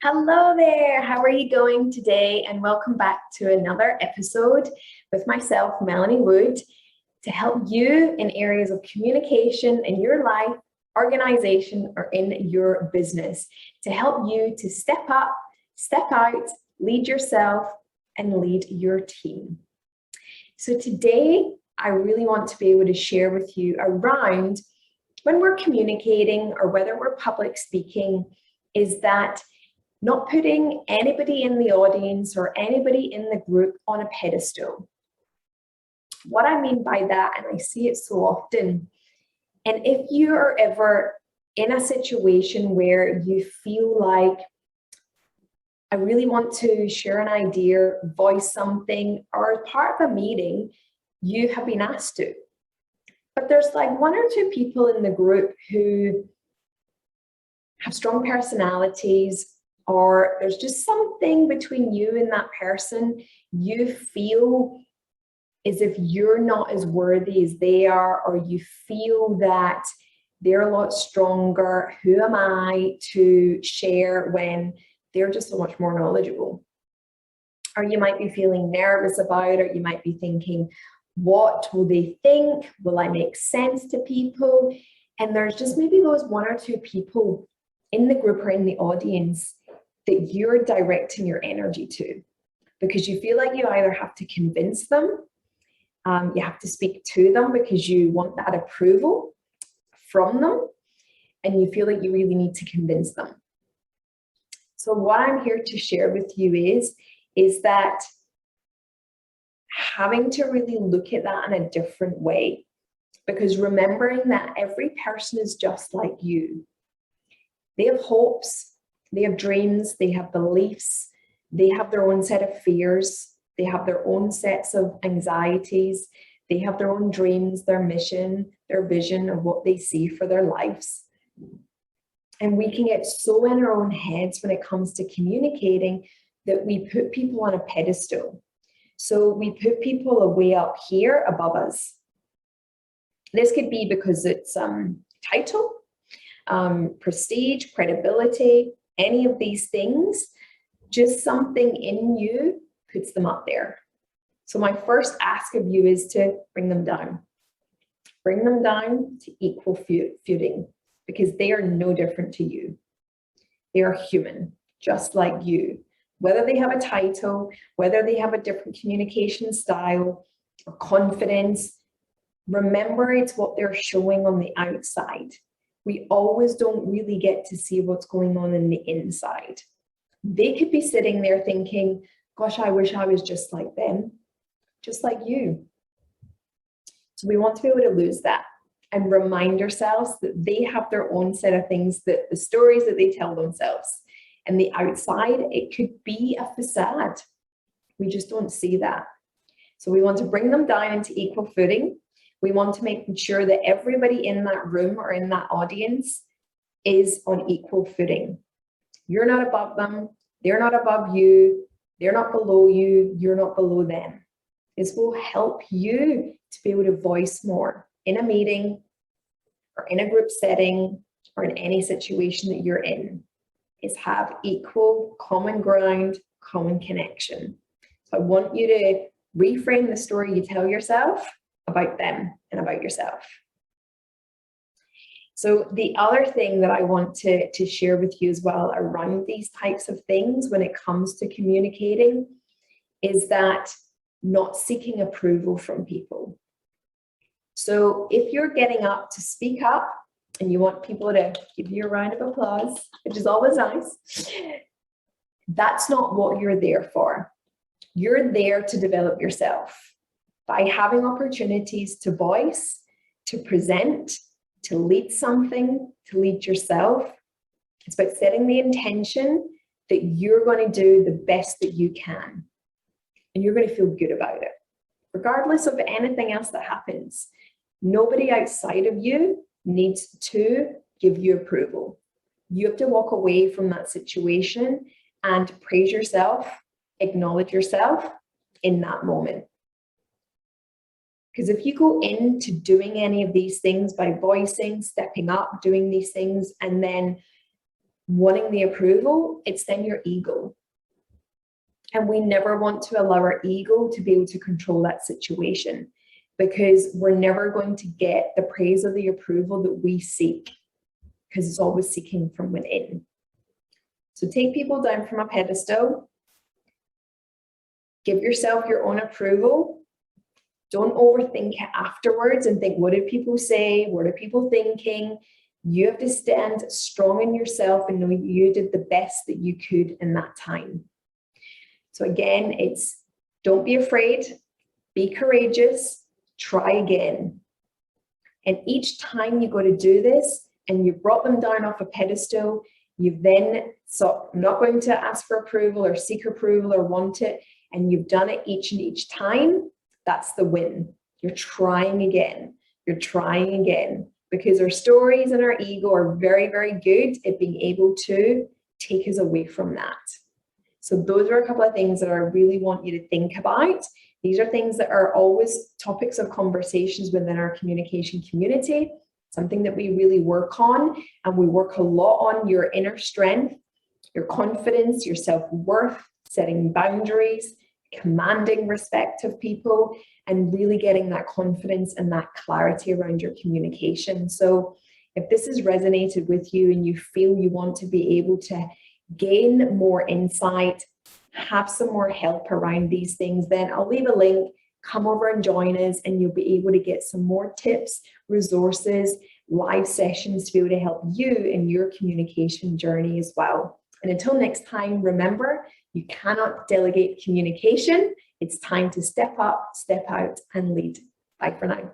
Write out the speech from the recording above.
Hello there, how are you going today? And welcome back to another episode with myself, Melanie Wood, to help you in areas of communication in your life, organization, or in your business, to help you to step up, step out, lead yourself, and lead your team. So today, I really want to be able to share with you around when we're communicating or whether we're public speaking, is that not putting anybody in the audience or anybody in the group on a pedestal. What I mean by that, and I see it so often, and if you are ever in a situation where you feel like, I really want to share an idea, voice something, or as part of a meeting, you have been asked to. But there's like one or two people in the group who have strong personalities, or there's just something between you and that person. You feel as if you're not as worthy as they are, or you feel that they're a lot stronger. Who am I to share when they're just so much more knowledgeable? Or you might be feeling nervous about it. You might be thinking, what will they think? Will I make sense to people? And there's just maybe those one or two people in the group or in the audience that you're directing your energy to, because you feel like you either have to convince them, you have to speak to them because you want that approval from them, and you feel like you really need to convince them. So what I'm here to share with you is that having to really look at that in a different way, because remembering that every person is just like you. They have hopes, they have dreams, they have beliefs, they have their own set of fears, they have their own sets of anxieties, they have their own dreams, their mission, their vision of what they see for their lives. And we can get so in our own heads when it comes to communicating that we put people on a pedestal. So we put people way up here above us. This could be because it's title, prestige, credibility, any of these things, just something in you puts them up there. So my first ask of you is to bring them down. Bring them down to equal footing, because they are no different to you. They are human, just like you. Whether they have a title, whether they have a different communication style or confidence, remember it's what they're showing on the outside. We always don't really get to see what's going on in the inside. They could be sitting there thinking, gosh, I wish I was just like them, just like you. So we want to be able to lose that and remind ourselves that they have their own set of things, that the stories that they tell themselves. And the outside, it could be a facade. We just don't see that. So we want to bring them down into equal footing. We want to make sure that everybody in that room or in that audience is on equal footing. You're not above them. They're not above you. They're not below you. You're not below them. This will help you to be able to voice more in a meeting or in a group setting or in any situation that you're in, is have equal, common ground, common connection. So I want you to reframe the story you tell yourself about them and about yourself. So the other thing that I want to share with you as well around these types of things when it comes to communicating is that not seeking approval from people. So if you're getting up to speak up and you want people to give you a round of applause, which is always nice, that's not what you're there for. You're there to develop yourself. By having opportunities to voice, to present, to lead something, to lead yourself, it's about setting the intention that you're going to do the best that you can. And you're going to feel good about it, regardless of anything else that happens. Nobody outside of you needs to give you approval. You have to walk away from that situation and praise yourself, acknowledge yourself in that moment. Because if you go into doing any of these things by voicing, stepping up, doing these things, and then wanting the approval, it's then your ego. And we never want to allow our ego to be able to control that situation, because we're never going to get the praise or the approval that we seek, because it's always seeking from within. So take people down from a pedestal. Give yourself your own approval. Don't overthink it afterwards and think, what did people say? What are people thinking? You have to stand strong in yourself and know you did the best that you could in that time. So again, it's don't be afraid, be courageous, try again. And each time you go to do this and you brought them down off a pedestal, you've then, so I'm not going to ask for approval or seek approval or want it, and you've done it each and each time, that's the win. You're trying again. You're trying again, because our stories and our ego are very, very good at being able to take us away from that. So those are a couple of things that I really want you to think about. These are things that are always topics of conversations within our communication community, something that we really work on, and we work a lot on your inner strength, your confidence, your self-worth, setting boundaries, commanding respect of people, and really getting that confidence and that clarity around your communication. So if this has resonated with you and you feel you want to be able to gain more insight, have some more help around these things, then I'll leave a link. Come over and join us, and you'll be able to get some more tips, resources, live sessions to be able to help you in your communication journey as well. And until next time, remember, you cannot delegate communication. It's time to step up, step out, and lead. Bye for now.